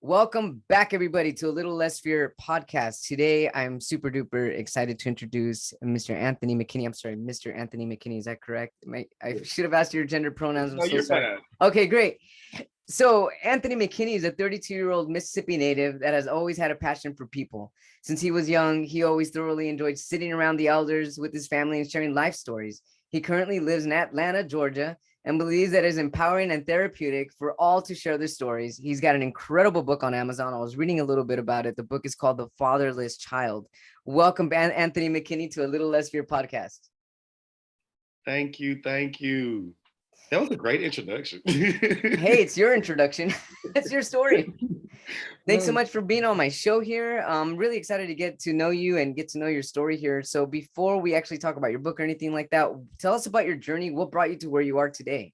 Welcome back, everybody, to a Little Less Fear podcast. Today, I'm super duper excited to introduce Mr. Anthony McKinney. I'm sorry, Mr. Anthony McKinney. Is that correct? I should have asked your gender pronouns. I'm No, so you're sorry. fine. Okay, great. So Anthony McKinney is a 32-year-old Mississippi native that has always had a passion for people. Since he was young, he always thoroughly enjoyed sitting around the elders with his family and sharing life stories. He currently lives in Atlanta, Georgia, and believes that it is empowering and therapeutic for all to share their stories. He's got an incredible book on Amazon. I was reading a little bit about it. The book is called The Fatherless Child. Welcome, Anthony McKinney, to a Little Less Fear podcast. Thank you. That was a great introduction. Hey, it's your introduction. It's your story. Thanks so much for being on my show here. I'm really excited to get to know you and get to know your story here. So before we actually talk about your book or anything like that, tell us about your journey. What brought you to where you are today?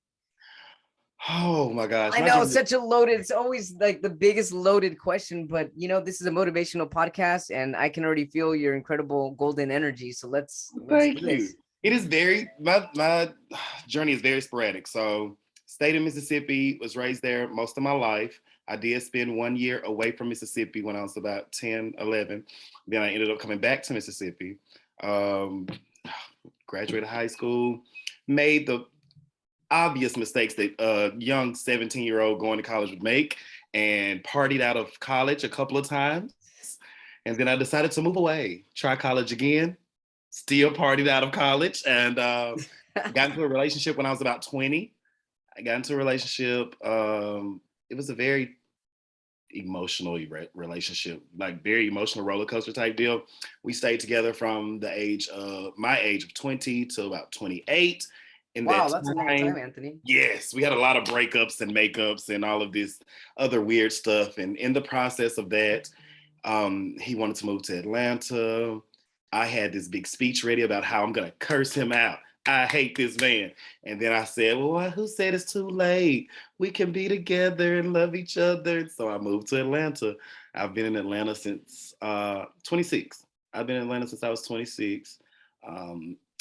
Oh my gosh. I know, such a loaded, it's always like the biggest loaded question, but this is a motivational podcast and I can already feel your incredible golden energy. So let's Thank do you. this. It is my journey is very sporadic. So stayed in Mississippi, was raised there most of my life. I did spend 1 year away from Mississippi when I was about 10, 11. Then I ended up coming back to Mississippi. Graduated high school, made the obvious mistakes that a young 17-year-old going to college would make, and partied out of college a couple of times. And then I decided to move away, try college again, still partied out of college, and got into a relationship when I was about 20. I got into a relationship. It was a very emotional relationship, like very emotional roller coaster type deal. We stayed together from my age of 20 to about 28. Wow, that's a long time, Anthony. Yes, we had a lot of breakups and makeups and all of this other weird stuff. And in the process of that, he wanted to move to Atlanta. I had this big speech ready about how I'm going to curse him out. I hate this man. And then I said, well, who said it's too late? We can be together and love each other. So I moved to Atlanta. I've been in Atlanta since 26. I've been in Atlanta since I was 26.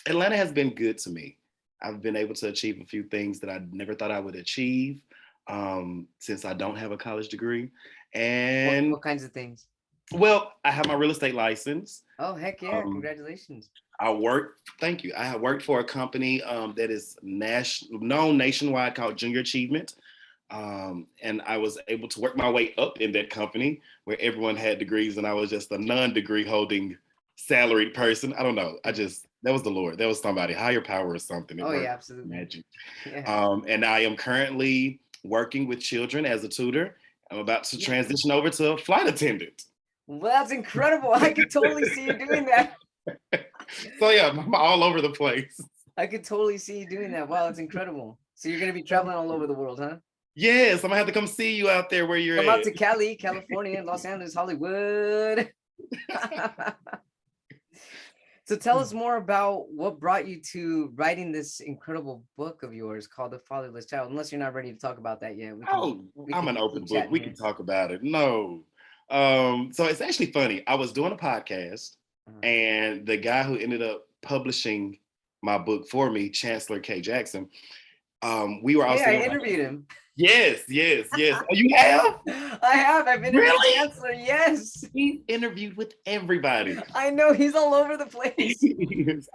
Atlanta has been good to me. I've been able to achieve a few things that I never thought I would achieve since I don't have a college degree. And what kinds of things? Well, I have my real estate license. Oh, heck yeah. Congratulations. Thank you. I have worked for a company that is known nationwide called Junior Achievement. And I was able to work my way up in that company where everyone had degrees and I was just a non-degree holding salaried person. I don't know. That was the Lord. That was somebody, higher power or something. Yeah, absolutely. Magic. Yeah. And I am currently working with children as a tutor. I'm about to transition over to a flight attendant. Well, that's incredible. I could totally see you doing that. So yeah, I'm all over the place. I could totally see you doing that. Wow, that's incredible. So you're going to be traveling all over the world, huh? Yes, I'm going to have to come see you out there where you're Come out to Cali, California, Los Angeles, Hollywood. So tell us more about what brought you to writing this incredible book of yours called The Fatherless Child, unless you're not ready to talk about that yet. I'm an open book. We can talk about it. No. So it's actually funny. I was doing a podcast and the guy who ended up publishing my book for me, Chancellor K. Jackson, we were also I interviewed him. Yes. Oh, you have? I have. I've interviewed Chancellor. Yes. He's interviewed with everybody. I know. He's all over the place.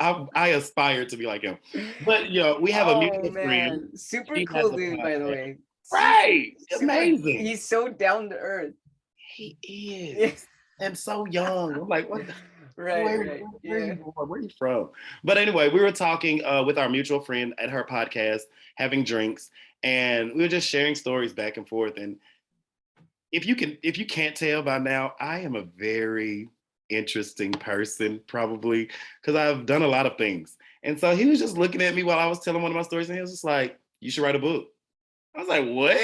I aspire to be like him. But we have a mutual friend. Super cool dude, by the way. Right. Amazing. He's so down to earth. He is. And so young. I'm like, what the Right. Where are you from? But anyway, we were talking with our mutual friend at her podcast, having drinks, and we were just sharing stories back and forth. And if you can't tell by now, I am a very interesting person, probably, because I've done a lot of things. And so he was just looking at me while I was telling one of my stories, and he was just like, you should write a book. I was like, what?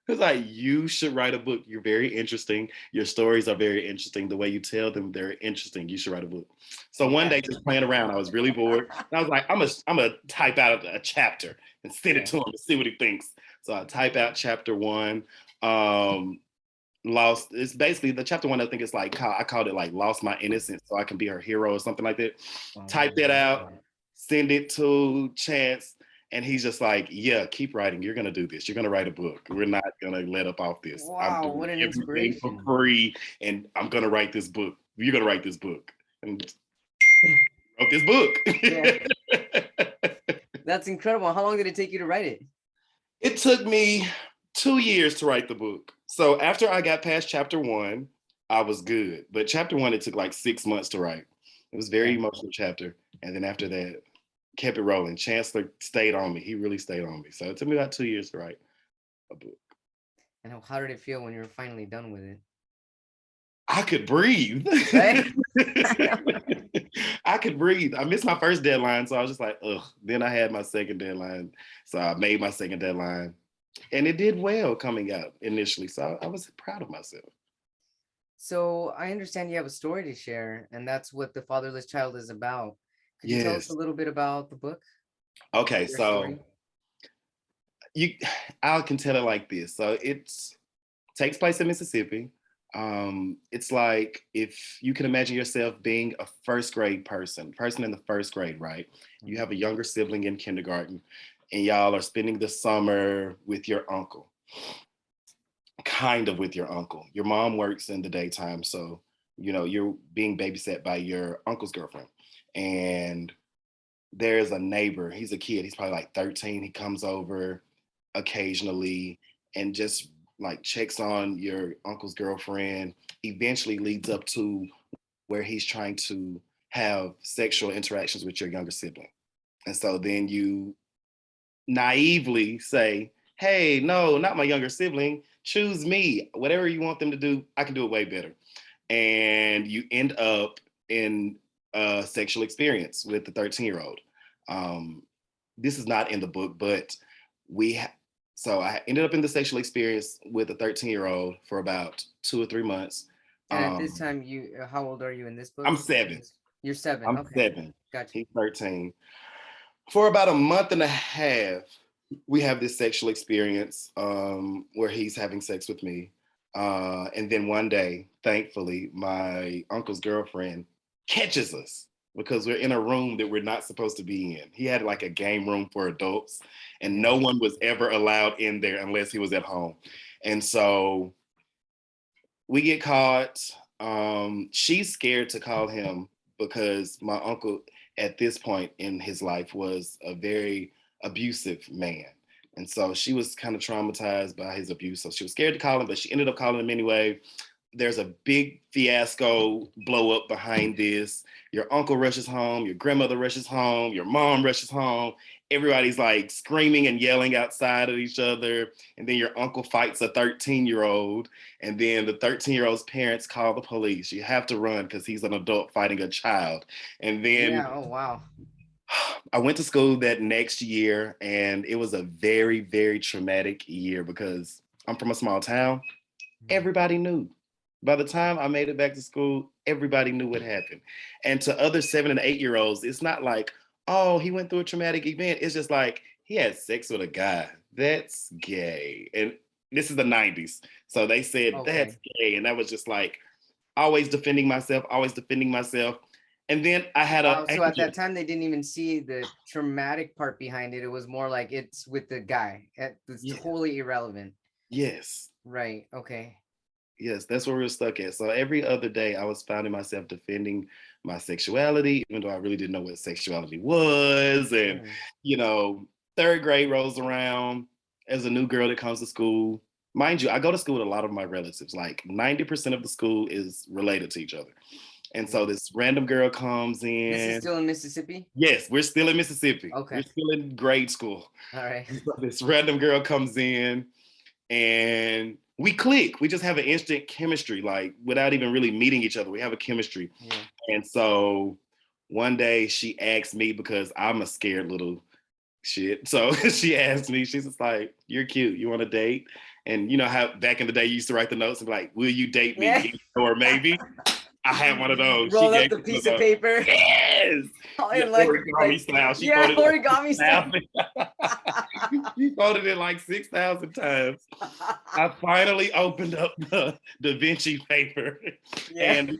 He was like, you should write a book. You're very interesting. Your stories are very interesting. The way you tell them, they're interesting. You should write a book. So one day, just playing around, I was really bored. And I was like, I'm gonna type out a chapter and send it to him to see what he thinks. So I type out chapter 1. It's basically the chapter 1. I think it's like, I called it like Lost My Innocence so I can be her hero or something like that. Type that out, send it to Chance. And he's just like, yeah, keep writing. You're going to do this. You're going to write a book. We're not going to let up off this. I'm Wow, doing what an everything for inspiration. free. And I'm going to write this book. You're going to write this book. And wrote this book. Yeah. That's incredible. How long did it take you to write it? It took me 2 years to write the book. So after I got past chapter 1, I was good. But chapter 1, it took like 6 months to write. It was a very Yeah. emotional chapter. And then after that, kept it rolling. Chancellor stayed on me. He really stayed on me. So it took me about 2 years to write a book. And how did it feel when you were finally done with it? I could breathe. Right? I could breathe. I missed my first deadline, so I was just like, ugh. Then I had my second deadline. So I made my second deadline. And it did well coming out initially. So I was proud of myself. So I understand you have a story to share, and that's what The Fatherless Child is about. Could you tell us a Yes. little bit about the book Okay, or your so story? you I can tell it like this. So takes place in Mississippi. It's like if you can imagine yourself being a first grade person in the first grade, right? You Mhm. have a younger sibling in kindergarten, and y'all are spending the summer with your uncle, kind of with your uncle. Your mom works in the daytime, so you're being babysat by your uncle's girlfriend. And there's a neighbor, he's a kid, he's probably like 13. He comes over occasionally and just like checks on your uncle's girlfriend, eventually leads up to where he's trying to have sexual interactions with your younger sibling. And so then you naively say, hey, no, not my younger sibling, choose me. Whatever you want them to do, I can do it way better. And you end up in a sexual experience with the 13-year-old. This is not in the book, but so I ended up in the sexual experience with a 13-year-old for about 2 or 3 months. And at this Um, time, how old are you in this book? I'm 7. You're 7. I'm Okay, 7. gotcha. He's 13. For about a month and a half, we have this sexual experience where he's having sex with me. And then one day, thankfully, my uncle's girlfriend catches us because we're in a room that we're not supposed to be in. He had like a game room for adults, and Yeah. no one was ever allowed in there unless he was at home. And so we get caught. She's scared to call him because my uncle at this point in his life was a very abusive man. And so she was kind of traumatized by his abuse. So she was scared to call him, but she ended up calling him anyway. There's a big fiasco blow up behind this. Your uncle rushes home, your grandmother rushes home, your mom rushes home. Everybody's like screaming and yelling outside at each other. And then your uncle fights a 13-year-old. And then the 13-year-old's parents call the police. You have to run because he's an adult fighting a child. And then Yeah. Oh, wow. I went to school that next year, and it was a very, very traumatic year because I'm from a small town. Mhm. Everybody knew. By the time I made it back to school, everybody knew what happened. And to other 7 and 8-year-olds, it's not like, oh, he went through a traumatic event. It's just like he had sex with a guy. That's gay. And this is the 90s. So they said that's Okay. gay. And that was just like always defending myself, always defending myself. And then I had an Wow. So at angel. that time, they didn't even see the traumatic part behind it. It was more like it's with the guy. It's Yeah. totally irrelevant. Yes. Right. Okay. Yes, that's where we were stuck at. So every other day, I was finding myself defending my sexuality, even though I really didn't know what sexuality was. And, Sure. you know, third grade rolls around as a new girl that comes to school. Mind you, I go to school with a lot of my relatives. Like 90% of the school is related to each other. And so Yeah. this random girl comes This is in. still in Mississippi? Yes, we're still in Mississippi. We're Okay. still in grade school. All right. So this random girl comes in and we click. We just have an instant chemistry, like without even really meeting each other. We have a chemistry. Yeah. And so one day she asked me because I'm a scared little shit. So she asked me, she's just like, you're cute. You want to date? And you know how back in the day you used to write the notes and be like, will you date me? Yeah. Yes or maybe. I had one of those. She Roll up gave the me one piece of of those. paper. Yes. Oh, Yeah, and origami style. She yeah, folded it like origami style. 6,000. She folded it like 6,000 times. I finally opened up the Da Vinci paper, Yeah. and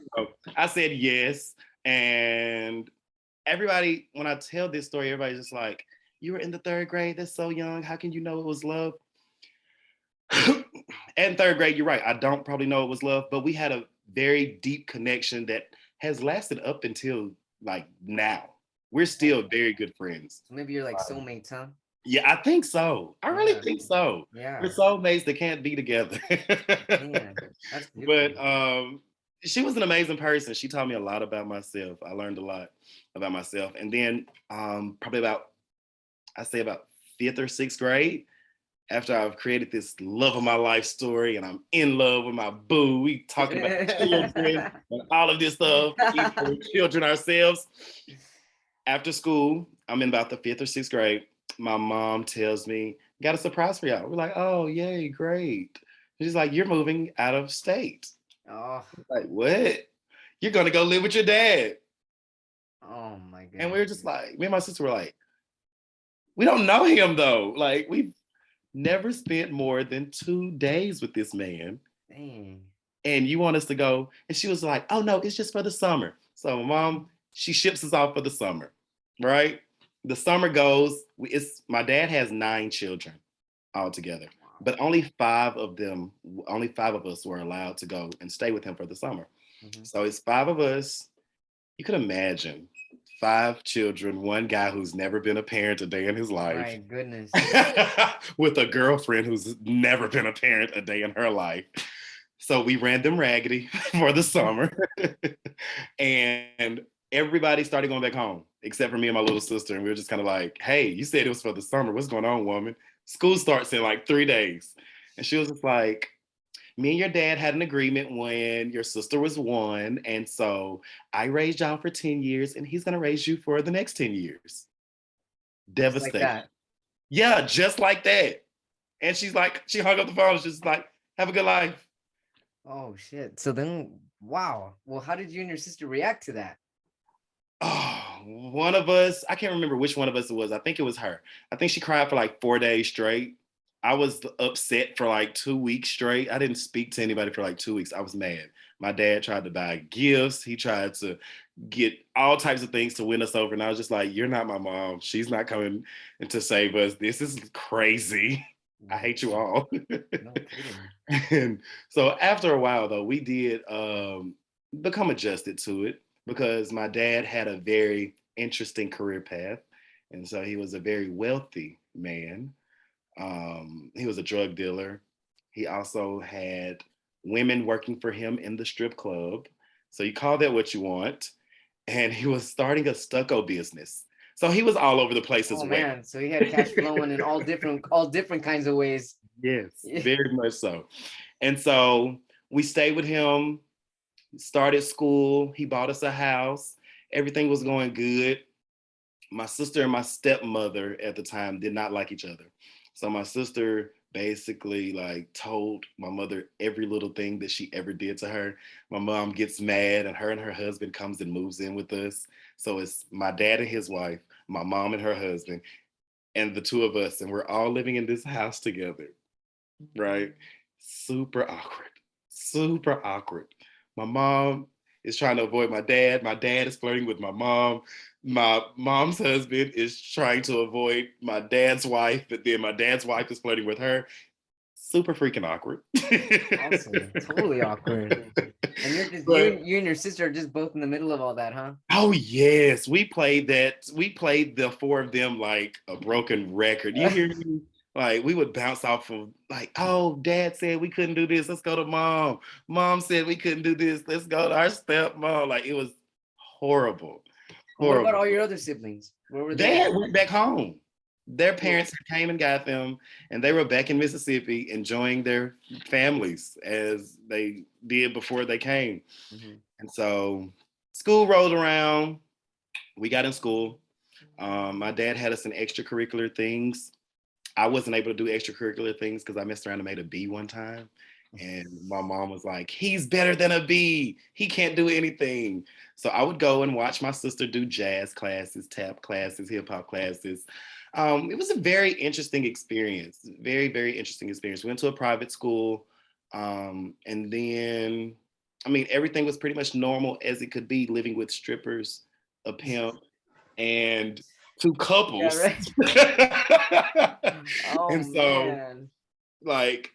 I said yes. And everybody, when I tell this story, everybody's just like, You were in the third grade. That's so young. How can you know it was love? In third grade, you're right. I don't probably know it was love, but we had a very deep connection that has lasted up until like now. We're still very good friends. So maybe you're like soulmates, huh? Yeah, I think so. I really Yeah. think so. We're Yeah. soulmates that can't be together. Man, that's beautiful. But she was an amazing person. She taught me a lot about myself. I learned a lot about myself. And then probably about, I say about fifth or sixth grade, after I've created this love of my life story and I'm in love with my boo, we talking about children and all of this stuff, even though we're children ourselves. After school, I'm in about the fifth or sixth grade. My mom tells me, got a surprise for y'all. We're like, oh, yay, great. She's like, you're moving out of state. Oh, Like, what? You're gonna go live with your dad. oh my And we goodness. were just like, me and my sister were like, we don't know him though. Like, we've never spent more than 2 days with this man. Dang. And you want us to go? And she was like, oh no, it's just for the summer. So mom, she ships us off for the summer, right? The summer goes, it's my dad has 9 children altogether, Wow. but only five of us were allowed to go and stay with him for the summer. Hmm. So it's 5 of us. You could imagine 5 children, one guy who's never been a parent a day in his life, My goodness. with a girlfriend who's never been a parent a day in her life. So we ran them raggedy for the summer. And everybody started going back home, except for me and my little sister. And we were just kind of like, hey, you said it was for the summer. What's going on, woman? School starts in like 3 days. And she was just like, me and your dad had an agreement when your sister was 1. And so I raised y'all for 10 years and he's going to raise you for the next 10 years. Just like Devastating. that. Yeah, just like that. And she's like, she hung up the phone. She's just like, have a good life. Oh shit. So then, wow. Well, how did you and your sister react to that? Oh, one of us, I can't remember which one of us it was. I think it was her. I think she cried for like 4 days straight. I was upset for like 2 weeks straight. I didn't speak to anybody for like 2 weeks. I was mad. My dad tried to buy gifts. He tried to get all types of things to win us over. And I was just like, you're not my mom. She's not coming to save us. This is crazy. I No hate you kidding. all. No kidding. And so after a while, though, we did become adjusted to it because my dad had a very interesting career path. And so he was a very wealthy man. He was a drug dealer. He also had women working for him in the strip club. So you call that what you want. And he was starting a stucco business. So he was all over the place as Oh well. man. So he had cash flowing in all different kinds of ways. Yes, Yeah. very much so. And so we stayed with him, started school. He bought us a house. Everything was going good. My sister and my stepmother at the time did not like each other. So my sister basically like told my mother every little thing that she ever did to her. My mom gets mad and her husband comes and moves in with us. So it's my dad and his wife, my mom and her husband, and the two of us, and we're all living in this house together, right? Super awkward. Super awkward. My mom is trying to avoid my dad. My dad is flirting with my mom. My mom's husband is trying to avoid my dad's wife, but then my dad's wife is flirting with her. Super freaking awkward. Awesome. Totally awkward. And you're just you But and you and your sister are just both in the middle of all that, huh? oh yes, we played that. We played the four of them like a broken record. You hear me? Like we would bounce off of like, oh, dad said we couldn't do this. Let's go to mom. Mom said we couldn't do this. Let's go to our stepmom. Like it was horrible, And what about horrible. all your other siblings? Where were They they had at? went back home. Their Well, parents came and got them, and they were back in Mississippi enjoying their families as they did before they came. mhm. And so school rolled around. We got in school. My dad had us in extracurricular things. I wasn't able to do extracurricular things because I messed around and made a B one time. And my mom was like, he's better than a B. He can't do anything. So I would go and watch my sister do jazz classes, tap classes, hip hop classes. It was a very interesting experience. Very, very interesting experience. We went to a private school. And then, I mean, everything was pretty much normal as it could be living with strippers, a pimp, and to Yeah, couples. right. Oh And so, man. like,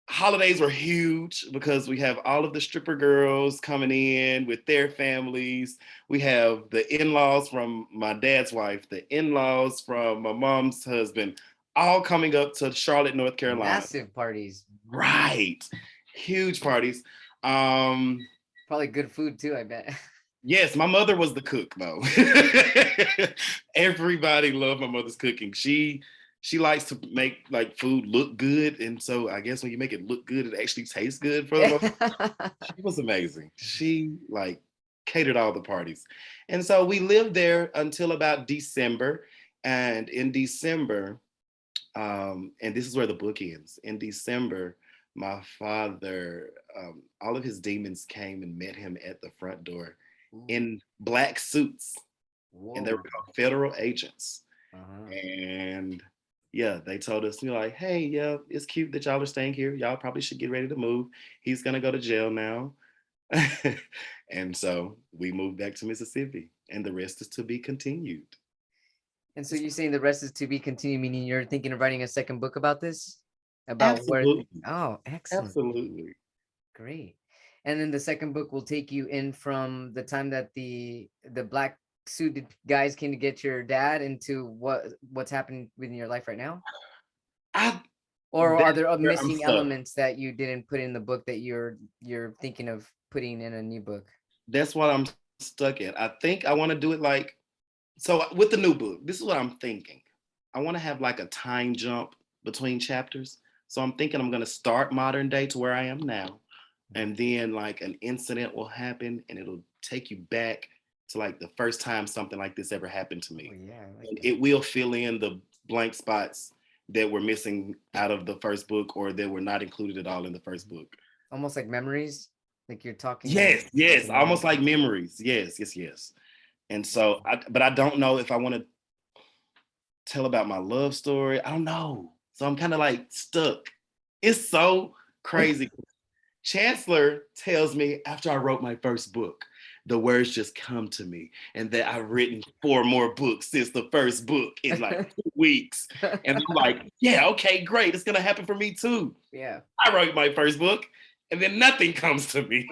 holidays were huge because we have all of the stripper girls coming in with their families. We have the in-laws from my dad's wife, the in-laws from my mom's husband, all coming up to Charlotte, North Carolina. Massive parties. Right. Huge parties. Um, Probably good food too, I bet. yes, my mother was the cook though. Everybody loved my mother's cooking. She likes to make like food look good. And so I guess when you make it look good, it actually tastes good for the most. She was amazing. She like catered all the parties. And so we lived there until about December. And in December, and this is where the book ends. In December, my father, all of his demons came and met him at the front door in black suits, and they were Whoa. called federal agents. Uh-huh. And yeah, they told us, like, hey, yeah, it's cute that y'all are staying here. Y'all probably should get ready to move. He's gonna go to jail now. And so we moved back to Mississippi, and the rest is to be continued. And so you're saying the rest is to be continued, meaning you're thinking of writing a second book about this? About where Absolutely. oh, excellent. Absolutely. Great. And then the second book will take you in from the time that the black suited guys came to get your dad into what's happening within your life right now? I Or are That's there where I'm missing stuck. elements that you didn't put in the book that you're thinking of putting in a new book? That's what I'm stuck at. I think I want to do it like so with the new book. This is what I'm thinking. I want to have like a time jump between chapters. So I'm thinking I'm going to start modern day to where I am now, and then like an incident will happen, and it'll take you back to like the first time something like this ever happened to Oh me. yeah, I like And that. it will fill in the blank spots that were missing out of the first book or that were not included at all in the first book. Almost like memories, like you're talking Yes, like a yes, almost memory. like memories. Yes, yes, yes. And so, but I don't know if I want to tell about my love story. I don't know. So I'm kind of like stuck. It's so crazy. Chancellor tells me after I wrote my first book, the words just come to me, and that I've written 4 more books since the first book in like 2 weeks. And I'm like, yeah, okay, great. It's going to happen for me too. Yeah. I wrote my first book, and then nothing comes to me.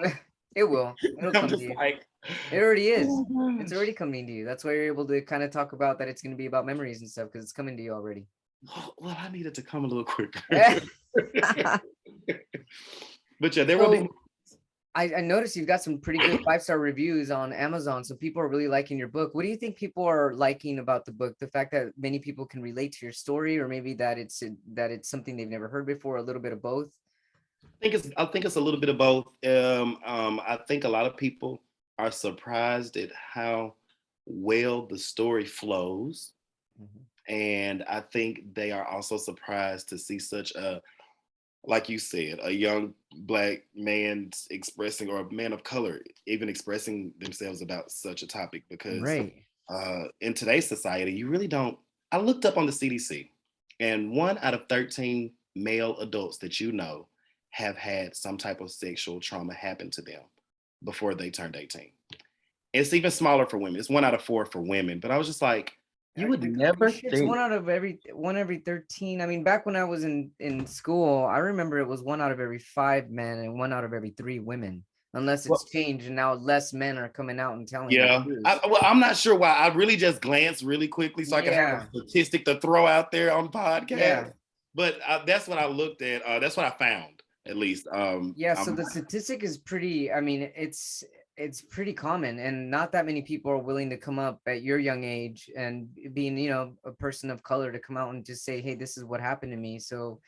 It will. It'll I'm come to just you. like, It already is. oh my It's gosh. already coming to you. That's why you're able to kind of talk about that it's going to be about memories and stuff because it's coming to you already. Well, I needed to come a little quicker. So But yeah, there will be. I noticed you've got some pretty good 5-star reviews on Amazon. So people are really liking your book. What do you think people are liking about the book? The fact that many people can relate to your story, or maybe that it's something they've never heard before, a little bit of both? I think it's a little bit of both. I think a lot of people are surprised at how well the story flows, Mhm. and I think they are also surprised to see such a, like you said, a young black man expressing, or a man of color even expressing themselves about such a topic. Because Right. in today's society, you really don't. I looked up on the CDC, and 1 out of 13 male adults that you know have had some type of sexual trauma happen to them before they turned 18. It's even smaller for women. It's 1 out of 4 for women. But I was just like, you would Are you never sure it's think. one every 13? I mean, back when I was in school, I remember it was 1 out of every 5 men and 1 out of every 3 women, unless it's Well, changed and now less men are coming out and telling the yeah, truth. well, I'm not sure why. I really just glanced really quickly so I could have a Yeah, statistic to throw out there on the podcast. yeah, But that's what I looked at. That's what I found, at least. yeah. So the statistic is pretty. I mean, it's pretty common, and not that many people are willing to come up at your young age and being, a person of color to come out and just say, "Hey, this is what happened to me." So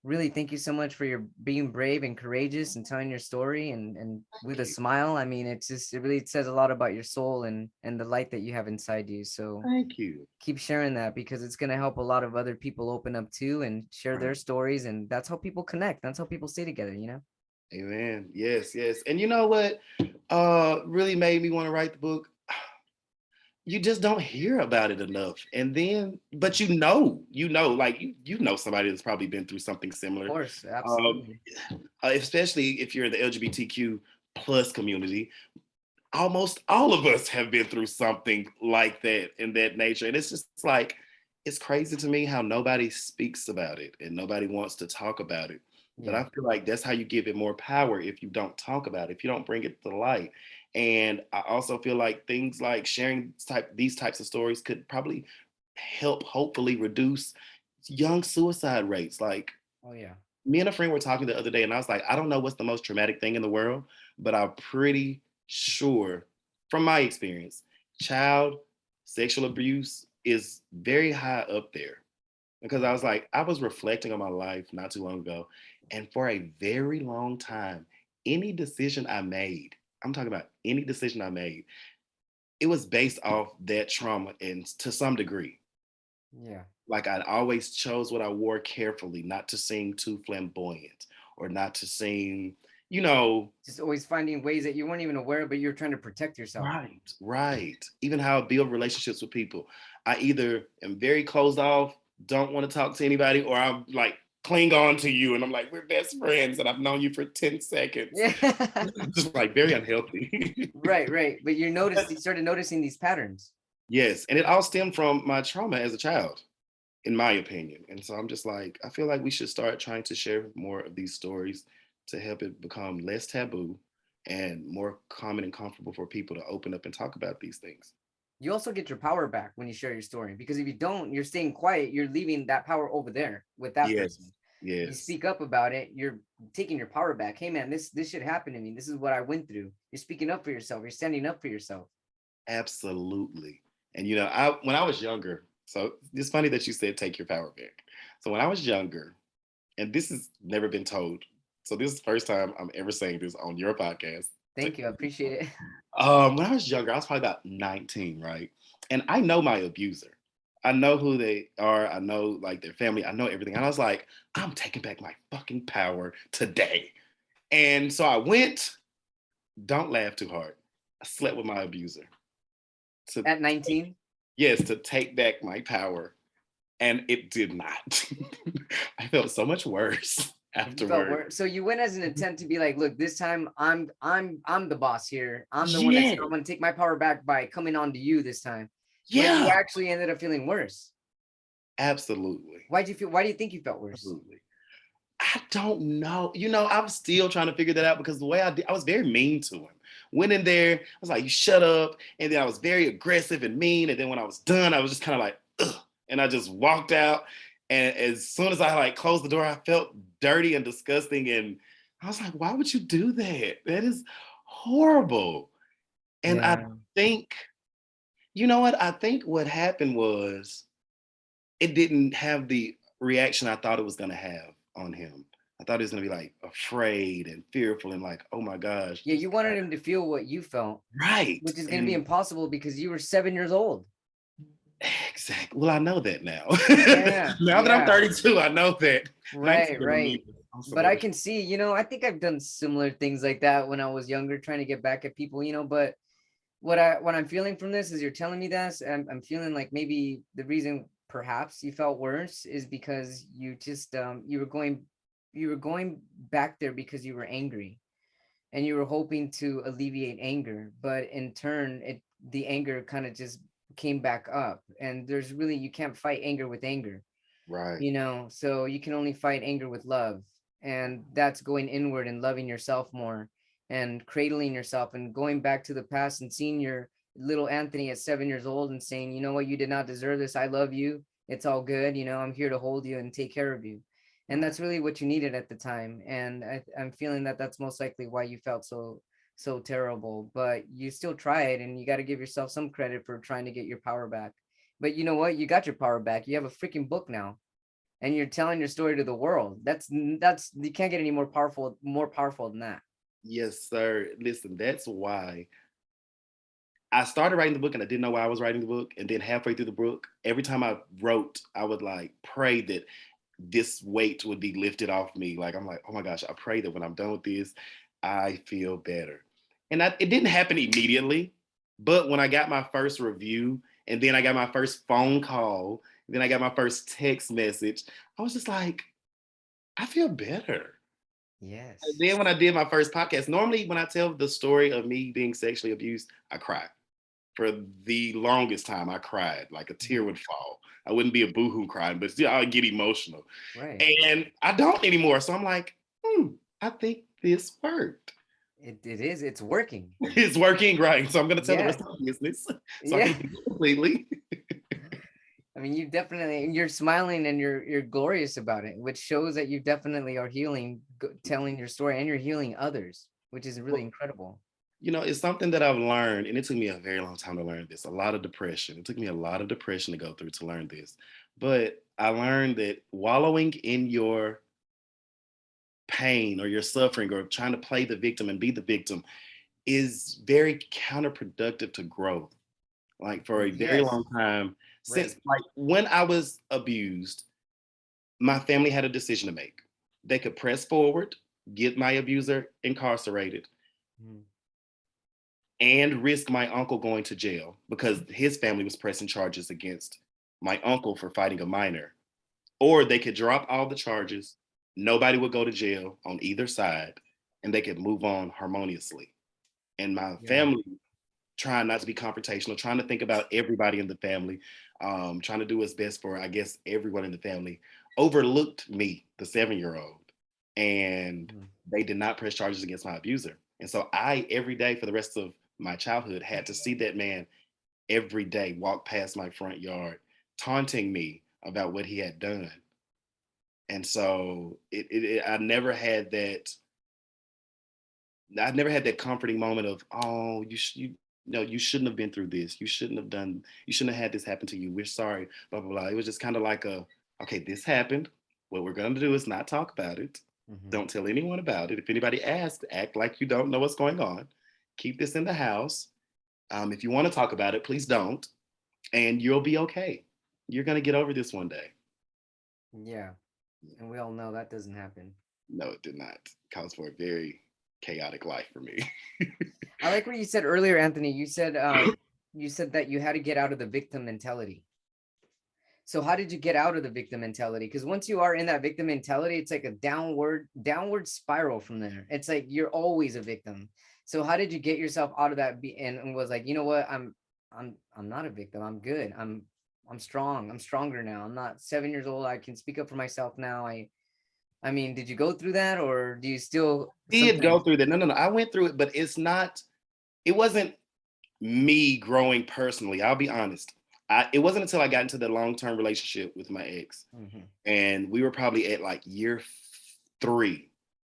really thank you so much for your being brave and courageous and telling your story and with a smile. I mean, it really says a lot about your soul and the light that you have inside you. So Thank you. keep sharing that because it's going to help a lot of other people open up too and share Right. their stories, and that's how people connect. That's how people stay together. Amen. Yes, yes. And you know what? Really made me want to write the book. You just don't hear about it enough. And then, but like you know somebody that's probably been through something Of similar. course, Um, absolutely. especially if you're in the LGBTQ plus community. almost all of us have been through something like that in that nature. And it's just like, it's crazy to me how nobody speaks about it and nobody wants to talk about it. But Yeah. I feel like that's how you give it more power if you don't talk about it, if you don't bring it to the light. And I also feel like things like sharing these types of stories could probably help hopefully reduce young suicide rates. Like Oh yeah. me and a friend were talking the other day, and I was like, I don't know what's the most traumatic thing in the world, but I'm pretty sure from my experience, child sexual abuse is very high up there. Because I was like, I was reflecting on my life not too long ago, and for a very long time, any decision I made, I'm talking about any decision I made, it was based off that trauma and to some degree. Yeah. Like I always chose what I wore carefully, not to seem too flamboyant or not to seem, you know, Just always finding ways that you weren't even aware, but you're trying to protect yourself. right, right. Even how I build relationships with people. I either am very closed off, don't want to talk to anybody, or I'm like cling on to you and I'm like, we're best friends and I've known you for 10 seconds. Yeah. Just like very unhealthy. Right, right. But you started noticing these patterns. Yes. And it all stemmed from my trauma as a child, in my opinion. And so I'm just like, I feel like we should start trying to share more of these stories to help it become less taboo and more common and comfortable for people to open up and talk about these things. You also get your power back when you share your story, because if you don't, you're staying quiet, you're leaving that power over there with that person. Yes, You yes, speak up about it, you're taking your power back. Hey man, this should happen to me. This is what I went through. You're speaking up for yourself. You're standing up for yourself. absolutely. And you know, I when I was younger, so it's funny that you said take your power back. So when I was younger, and this has never been told, so this is the first time I'm ever saying this on your podcast. Thank you. I appreciate it. When I was younger, I was probably about 19, right? And I know my abuser. I know who they are. I know like their family. I know everything. And I was like, I'm taking back my fucking power today. And so I went, don't laugh too hard. I slept with my abuser to, At 19, yes, to take back my power. And it did not. I felt so much worse you felt afterward. worse. So you went as an attempt to be like, look, this time I'm the boss here. I'm the one that's Yeah. I'm gonna take my power back by coming on to you this time. But you Yeah. actually ended up feeling worse. Absolutely. Why do you think you felt worse? Absolutely. I don't know. You know, I'm still trying to figure that out because the way I did, I was very mean to him. Went in there, I was like, you shut up. And then I was very aggressive and mean. And then when I was done, I was just kind of like, ugh. And I just walked out. And as soon as I like closed the door, I felt dirty and disgusting. And I was like, why would you do that? That is horrible. And I Yeah. think, you know what? I think what happened was it didn't have the reaction I thought it was gonna have on him. I thought he was gonna be like afraid and fearful and like, oh my gosh, Yeah, you wanted him to feel what you felt, right. which is gonna be And impossible because you were 7 years old. exactly. Well, I know that now. Yeah, Now that I'm yeah. 32, I know that 19 Right, gonna mean right. some But I other can shit. see, I think I've done similar things like that when I was younger, trying to get back at people, but what I'm feeling from this is you're telling me this, and I'm feeling like maybe the reason perhaps you felt worse is because you just you were going back there because you were angry and you were hoping to alleviate anger, but in turn the anger kind of just came back up, and you can't fight anger with anger. Right, So you can only fight anger with love, and that's going inward and loving yourself more and cradling yourself and going back to the past and seeing your little Anthony at 7 years old and saying, you know what, you did not deserve this. I love you. It's all good. I'm here to hold you and take care of you. And right. that's really what you needed at the time. And I'm feeling that that's most likely why you felt so terrible, but you still tried, and you got to give yourself some credit for trying to get your power back. But you know what? You got your power back. You have a freaking book now, and you're telling your story to the world. That's you can't get any more powerful than that. Yes, sir. Listen, that's why I started writing the book and I didn't know why I was writing the book. And then halfway through the book, every time I wrote, I would like pray that this weight would be lifted off me. Like I'm like, oh my gosh, I pray that when I'm done with this, I feel better. And it didn't happen immediately, but when I got my first review, and then I got my first phone call, then I got my first text message, I was just like, I feel better. Yes. Then when I did my first podcast, normally when I tell the story of me being sexually abused, I cry. For the longest time, I cried like a tear Mhm. would fall. I wouldn't be a boohoo crying, but still I'd get emotional. Right. And I don't anymore. So I'm like, I think this worked. It is. It's working. It's working, right? So I'm going to tell the Yeah. rest of my business so I Yeah. can heal completely. I mean, you definitely, you're smiling and you're glorious about it, which shows that you definitely are healing, telling your story, and you're healing others, which is really Well, incredible. it's something that I've learned, and it took me a very long time to learn this. A lot of depression. It took me a lot of depression to go through to learn this. But I learned that wallowing in your pain or your suffering or trying to play the victim and be the victim is very counterproductive to growth. Like for a very Yes. long time, since Right. like when I was abused, my family had a decision to make. They could press forward, get my abuser incarcerated, Mhm. and risk my uncle going to jail because his family was pressing charges against my uncle for fighting a minor. Or they could drop all the charges, nobody would go to jail on either side, and they could move on harmoniously. And my Yeah. family, trying not to be confrontational, trying to think about everybody in the family, trying to do what's best for, I guess, everyone in the family, overlooked me, the 7-year-old, and Mhm. they did not press charges against my abuser. And so I, every day for the rest of my childhood, had to see that man every day walk past my front yard, taunting me about what he had done. And so I never had that. I never had that comforting moment of, oh, you no, you shouldn't have been through this. You shouldn't have done. You shouldn't have had this happen to you. We're sorry. Blah blah blah. It was just kind of like okay, this happened. What we're gonna do is not talk about it. Mhm. Don't tell anyone about it. If anybody asks, act like you don't know what's going on. Keep this in the house. If you want to talk about it, please don't, and you'll be okay. You're gonna get over this one day. Yeah. And we all know that doesn't happen. No, it did not. Calls for a very chaotic life for me. I like what you said earlier, Anthony. You said that you had to get out of the victim mentality. So how did you get out of the victim mentality? Because once you are in that victim mentality, it's like a downward spiral from there. It's like you're always a victim. So how did you get yourself out of that and was like, you know what? I'm not a victim. I'm good. I'm strong. I'm stronger now. I'm not 7 years old. I can speak up for myself now. I mean, did you go through that, or do you still Did go sometimes? through that. No, no, no. I went through it, but it wasn't me growing personally. I'll be honest. It wasn't until I got into the long-term relationship with my ex, Mhm. and we were probably at like year 3,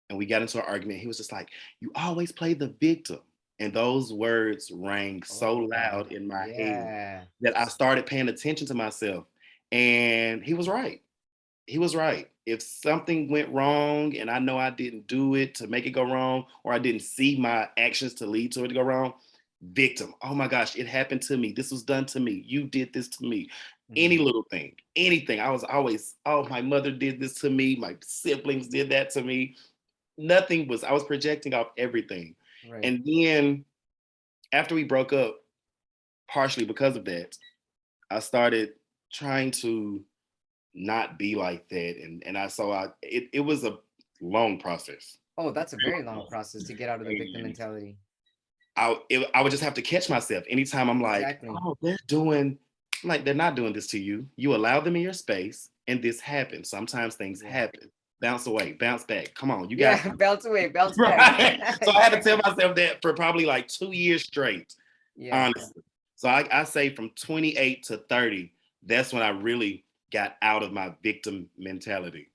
and we got into an argument. He was just like, "You always play the victim." And those words rang so Oh, loud in my head yeah. that I started paying attention to myself. And he was right. He was right. If something went wrong and I know I didn't do it to make it go wrong, or I didn't see my actions to lead to it to go wrong, victim. Oh my gosh, it happened to me. This was done to me. You did this to me. Any Mhm. little thing, anything. I was always, oh, my mother did this to me. My siblings did that to me. I was projecting off everything. Right. And then after we broke up, partially because of that, I started trying to not be like that. And it was a long process. Oh, that's a very long process to get out of the victim And mentality. I would just have to catch myself anytime I'm like, Exactly. oh, I'm like, they're not doing this to you. You allow them in your space, and this happens. Sometimes things Yeah. happen. Bounce away, bounce back. Come on, you got Yeah. Bounce away, bounce back. right. So I had to tell Exactly. myself that for probably like 2 years straight, Yeah. honestly. So I say from 28 to 30, that's when I really got out of my victim mentality.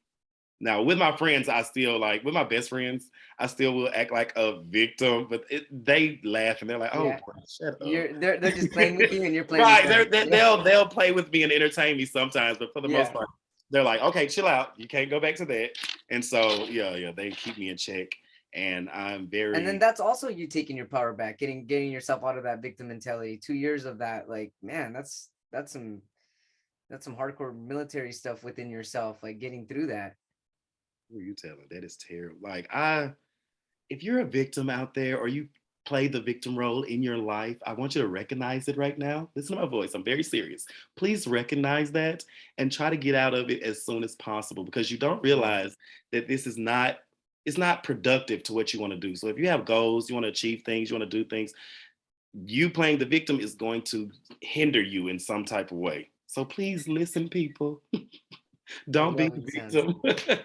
Now with my friends, I still like with my best friends, I still will act like a victim, but they laugh and they're like, "Oh, Yeah. boy, shut up." They're just playing with you and you're playing with Right? them. Yeah. They'll play with me and entertain me sometimes, but for the most Yeah. part, they're like, "Okay, chill out. You can't go back to that." And so yeah, they keep me in check, and I'm And then very that's also you taking your power back, getting yourself out of that victim mentality. 2 years of that, like, man, that's some hardcore military stuff within yourself, like getting through that. who are you telling? That is terrible. If you're a victim out there or you play the victim role in your life, I want you to recognize it right now. Listen to my voice. I'm very serious. Please recognize that and try to get out of it as soon as possible because you don't Yeah. realize that this is not it's not productive to what you want to do. So if you have goals, you want to achieve things, you want to do things, you playing the victim is going to hinder you in some type of way. So please listen, people. I Don't be love it, Sans. the victim.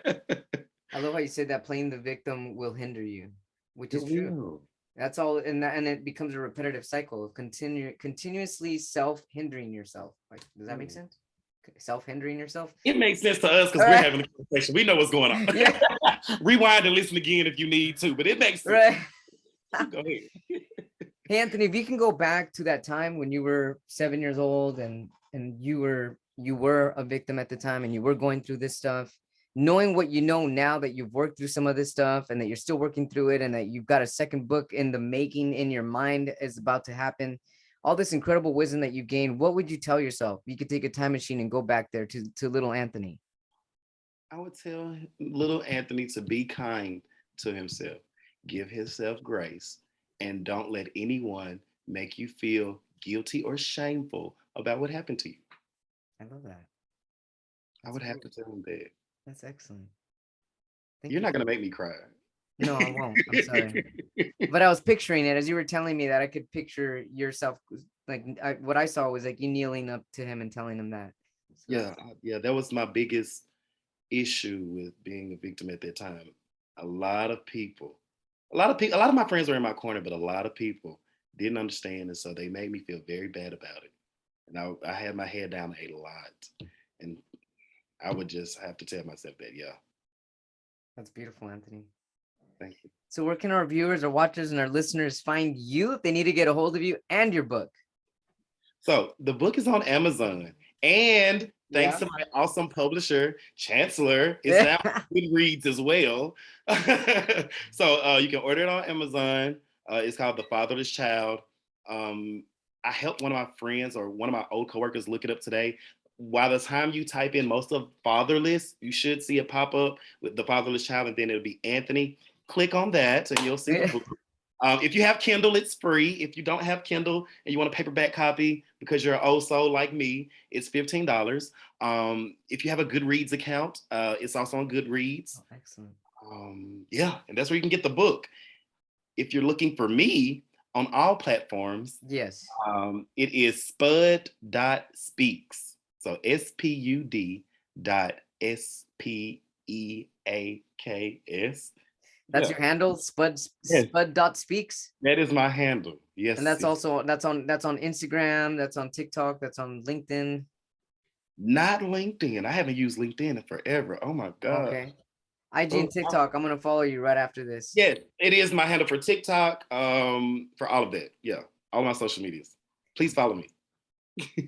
I love how you said that playing the victim will hinder you, which It is true. will. That's all, and it becomes a repetitive cycle of continuously self-hindering yourself. Like, does that make sense? Self-hindering yourself. It makes sense to us because we're Right. having a conversation. We know what's going on. Yeah. Rewind and listen again if you need to, but it makes sense. Right. Go ahead. Hey, Anthony, if you can go back to that time when you were 7 years old and you were a victim at the time and you were going through this stuff, knowing what you know now that you've worked through some of this stuff and that you're still working through it and that you've got a second book in the making in your mind is about to happen, all this incredible wisdom that you gained, what would you tell yourself? You could take a time machine and go back there to little Anthony. I would tell little Anthony to be kind to himself, give himself grace, and don't let anyone make you feel guilty or shameful about what happened to you. I love that. I would have to tell him that. That's excellent. Thank You're you. not going to make me cry. No, I won't. I'm sorry. But I was picturing it as you were telling me that I could picture yourself like what I saw was like you kneeling up to him and telling him that. So Yeah, that was my biggest issue with being a victim at that time. A lot of people, a lot of my friends were in my corner, but a lot of people didn't understand, and so they made me feel very bad about it. And I had my head down a lot, and I would just have to tell myself that, yeah, that's beautiful, Anthony. thank you. So where can our viewers, our watchers, and our listeners find you if they need to get a hold of you and your book? So the book is on Amazon, and thanks Yeah. to my awesome publisher, Chancellor, it's now Goodreads as well. So you can order it on Amazon. It's called The Fatherless Child. I helped one of my friends or one of my old coworkers look it up today. By the time you type in most of fatherless, you should see it pop up with The Fatherless Child, and then it'll be Anthony. Click on that, and you'll see the book. If you have Kindle, it's free. If you don't have Kindle and you want a paperback copy because you're an old soul like me, it's $15. If you have a Goodreads account, it's also on Goodreads. Oh, excellent. Yeah, and that's where you can get the book. If you're looking for me on all platforms, Yes. it is spud.speaks. So SPUD.SPEAKS. That's Yeah. your handle, Spud Yes. Spud.speaks. That is my handle. Yes. And that's Yes. also that's on Instagram, that's on TikTok, that's on LinkedIn. Not LinkedIn. I haven't used LinkedIn in forever. Oh my God. Okay. IG and Oh, TikTok. I'm gonna follow you right after this. yeah, it is my handle for TikTok, for all of that. Yeah, all my social medias. Please follow me.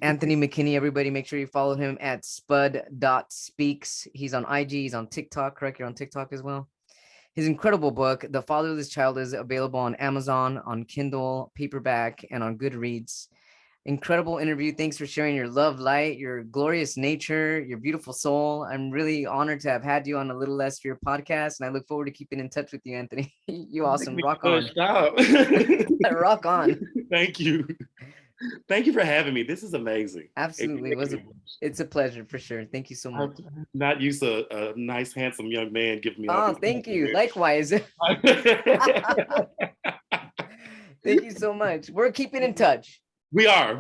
Anthony McKinney, everybody, make sure you follow him at spud.speaks. He's on IG, he's on TikTok, correct? You're on TikTok as well. His incredible book, The Fatherless Child, is available on Amazon, on Kindle, paperback, and on Goodreads. Incredible interview. Thanks for sharing your love, light, your glorious nature, your beautiful soul. I'm really honored to have had you on A Little Less for your podcast, and I look forward to keeping in touch with you, Anthony. You awesome. Rock on. Rock on. Thank you. Thank you for having me. This is amazing. Absolutely. It's a pleasure for sure. Thank you so much. I'm not used to a nice, handsome young man giving me all Oh, these thank you. compliments. Likewise. Thank you so much. We're keeping in touch. We are.